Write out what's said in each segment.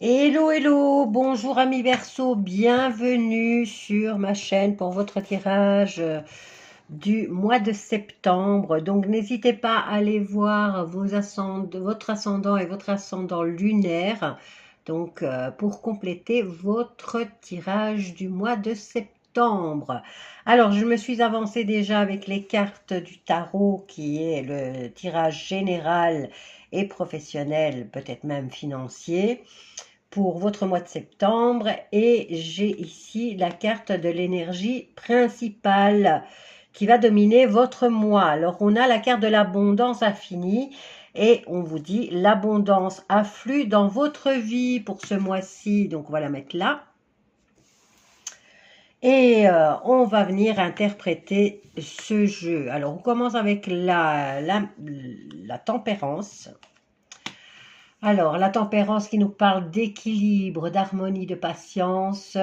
Hello, hello, bonjour amis Verseau, bienvenue sur ma chaîne pour votre tirage du mois de septembre. Donc n'hésitez pas à aller voir votre ascendant et votre ascendant lunaire, donc pour compléter votre tirage du mois de septembre. Alors je me suis avancée déjà avec les cartes du tarot qui est le tirage général et professionnel, peut-être même financier, pour votre mois de septembre, et j'ai ici la carte de l'énergie principale qui va dominer votre mois. Alors on a la carte de l'abondance infinie et on vous dit l'abondance afflue dans votre vie pour ce mois-ci, donc on va la mettre là. Et on va venir interpréter ce jeu. Alors on commence avec la tempérance. Alors, la tempérance qui nous parle d'équilibre, d'harmonie, de patience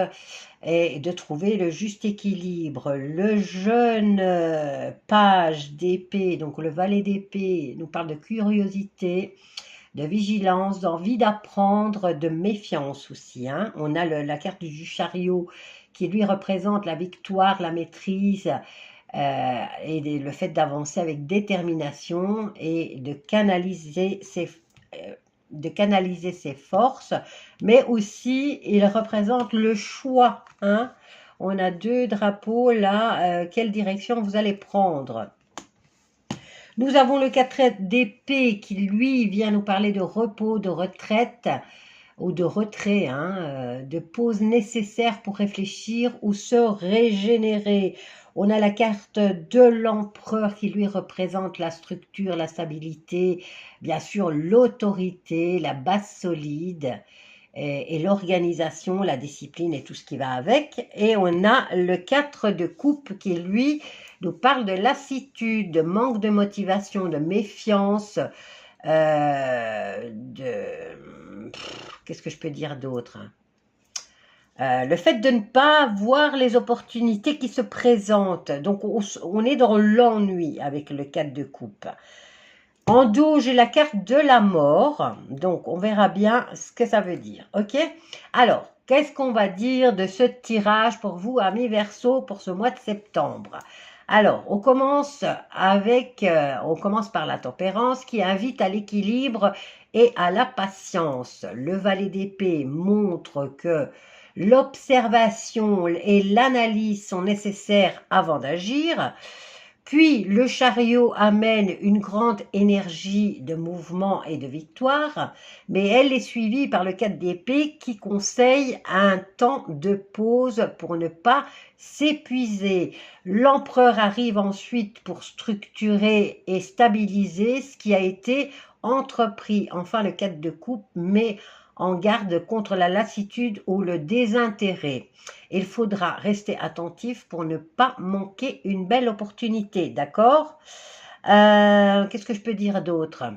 et de trouver le juste équilibre. Le jeune page d'épée, donc le valet d'épée, nous parle de curiosité, de vigilance, d'envie d'apprendre, de méfiance aussi. On a la carte du chariot qui lui représente la victoire, la maîtrise, et le fait d'avancer avec détermination et de canaliser ses forces, mais aussi il représente le choix. On a deux drapeaux là, quelle direction vous allez prendre. Nous avons le 4 d'épée qui lui vient nous parler de repos, de retraite ou de retrait, de pause nécessaire pour réfléchir ou se régénérer. On a la carte de l'empereur qui lui représente la structure, la stabilité, bien sûr l'autorité, la base solide et l'organisation, la discipline et tout ce qui va avec. Et on a le 4 de coupe qui lui nous parle de lassitude, de manque de motivation, de méfiance, qu'est-ce que je peux dire d'autre, le fait de ne pas voir les opportunités qui se présentent. Donc, on est dans l'ennui avec le 4 de coupe. En dos, j'ai la carte de la mort. Donc, on verra bien ce que ça veut dire. OK? Alors, qu'est-ce qu'on va dire de ce tirage pour vous, amis Verseau, pour ce mois de septembre? Alors, on commence par la tempérance qui invite à l'équilibre et à la patience. Le valet d'épée montre que l'observation et l'analyse sont nécessaires avant d'agir. Puis, le chariot amène une grande énergie de mouvement et de victoire, mais elle est suivie par le 4 d'épée qui conseille un temps de pause pour ne pas s'épuiser. L'empereur arrive ensuite pour structurer et stabiliser ce qui a été entrepris. Enfin, le 4 de coupe met en garde contre la lassitude ou le désintérêt. Il faudra rester attentif pour ne pas manquer une belle opportunité, d'accord? Qu'est-ce que je peux dire d'autre?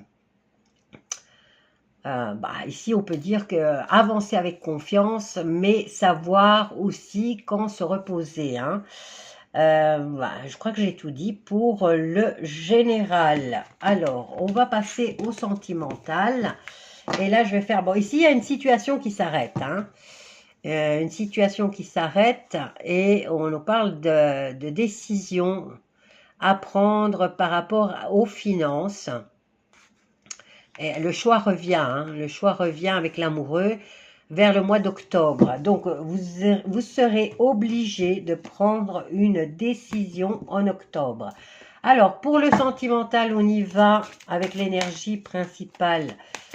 Ici, on peut dire que avancer avec confiance, mais savoir aussi quand se reposer. Je crois que j'ai tout dit pour le général. Alors, on va passer au sentimental. Et là, je vais faire... Bon, ici, il y a une situation qui s'arrête. Une situation qui s'arrête et on nous parle de décision à prendre par rapport aux finances. Et le choix revient avec l'amoureux vers le mois d'octobre. Donc, vous serez obligé de prendre une décision en octobre. Alors, pour le sentimental, on y va avec l'énergie principale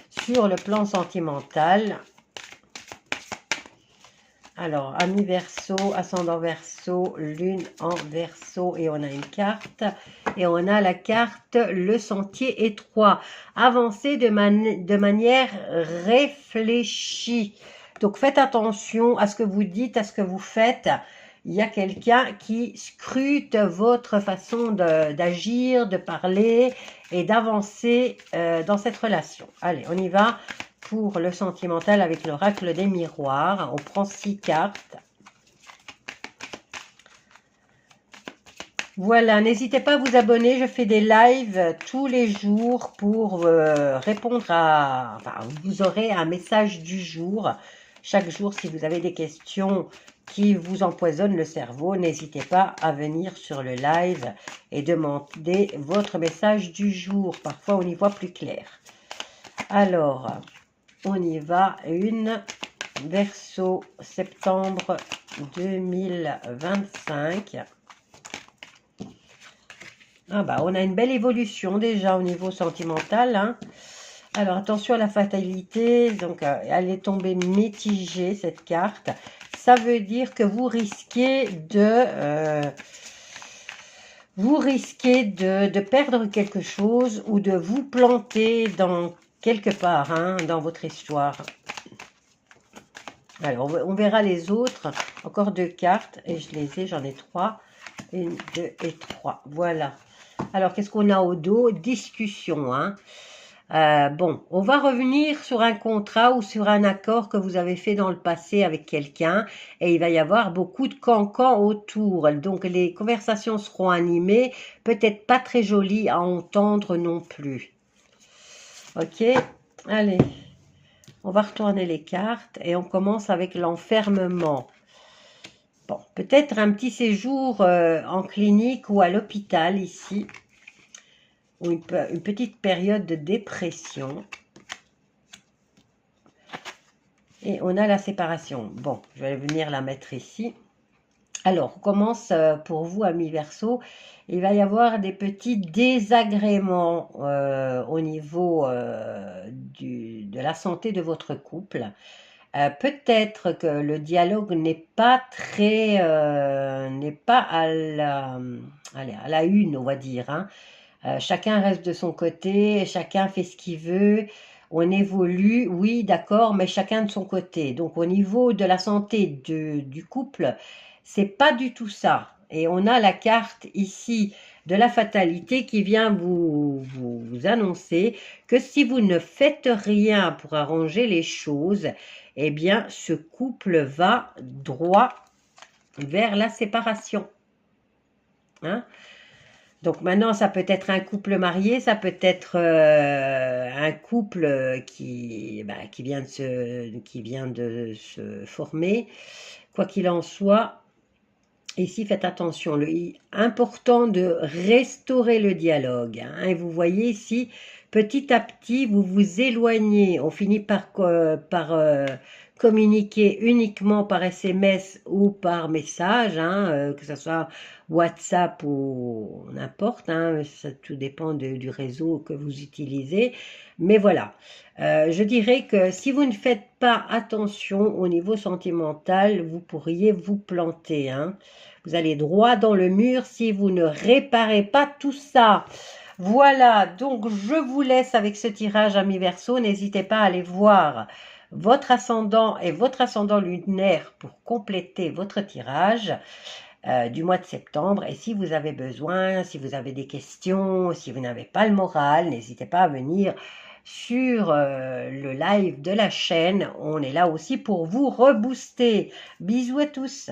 sur le plan sentimental. Alors, ami Verseau, ascendant Verseau, lune en Verseau, et on a une carte. Et on a la carte le sentier étroit. Avancer de manière réfléchie. Donc, faites attention à ce que vous dites, à ce que vous faites. Il y a quelqu'un qui scrute votre façon d'agir, de parler et d'avancer dans cette relation. Allez, on y va. Pour le sentimental avec l'oracle des miroirs, on prend 6 cartes. Voilà, n'hésitez pas à vous abonner, je fais des lives tous les jours pour répondre à... Enfin, vous aurez un message du jour. Chaque jour, si vous avez des questions qui vous empoisonnent le cerveau, n'hésitez pas à venir sur le live et demander votre message du jour. Parfois, on y voit plus clair. Alors, on y va. Une Verseau, septembre 2025. Ah bah, on a une belle évolution déjà au niveau sentimental, hein. Alors, attention à la fatalité. Donc, elle est tombée mitigée, cette carte. Ça veut dire que vous risquez de perdre quelque chose ou de vous planter dans quelque part, hein, dans votre histoire. Alors, on verra les autres. Encore 2 cartes. Et je les ai, j'en ai 3. 1, 2 et 3. Voilà. Alors, qu'est-ce qu'on a au dos? Discussion, hein. Bon, on va revenir sur un contrat ou sur un accord que vous avez fait dans le passé avec quelqu'un. Et il va y avoir beaucoup de cancans autour. Donc, les conversations seront animées. Peut-être pas très jolies à entendre non plus. Ok? Allez. On va retourner les cartes et on commence avec l'enfermement. Bon, peut-être un petit séjour en clinique ou à l'hôpital ici. Ou une petite période de dépression. Et on a la séparation. Bon, je vais venir la mettre ici. Alors, on commence pour vous, amis Verseau. Il va y avoir des petits désagréments au niveau de la santé de votre couple. Peut-être que le dialogue n'est pas très, n'est pas à la une, on va dire, hein. Chacun reste de son côté, chacun fait ce qu'il veut. On évolue, oui, d'accord, mais chacun de son côté. Donc, au niveau de la santé du couple, c'est pas du tout ça. Et on a la carte ici de la fatalité qui vient vous annoncer que si vous ne faites rien pour arranger les choses, eh bien, ce couple va droit vers la séparation. Hein? Donc maintenant, ça peut être un couple marié, ça peut être un couple qui vient de se former. Quoi qu'il en soit, ici, faites attention. Important de restaurer le dialogue. Hein, et vous voyez ici, petit à petit, vous vous éloignez. On finit par communiquer uniquement par SMS ou par message, hein, que ce soit WhatsApp ou n'importe, hein, ça tout dépend du réseau que vous utilisez. Mais voilà, je dirais que si vous ne faites pas attention au niveau sentimental, vous pourriez vous planter. Hein. Vous allez droit dans le mur si vous ne réparez pas tout ça. Voilà, donc je vous laisse avec ce tirage, amis Verseau. N'hésitez pas à aller voir votre ascendant et votre ascendant lunaire pour compléter votre tirage du mois de septembre. Et si vous avez besoin, si vous avez des questions, si vous n'avez pas le moral, n'hésitez pas à venir sur le live de la chaîne. On est là aussi pour vous rebooster. Bisous à tous.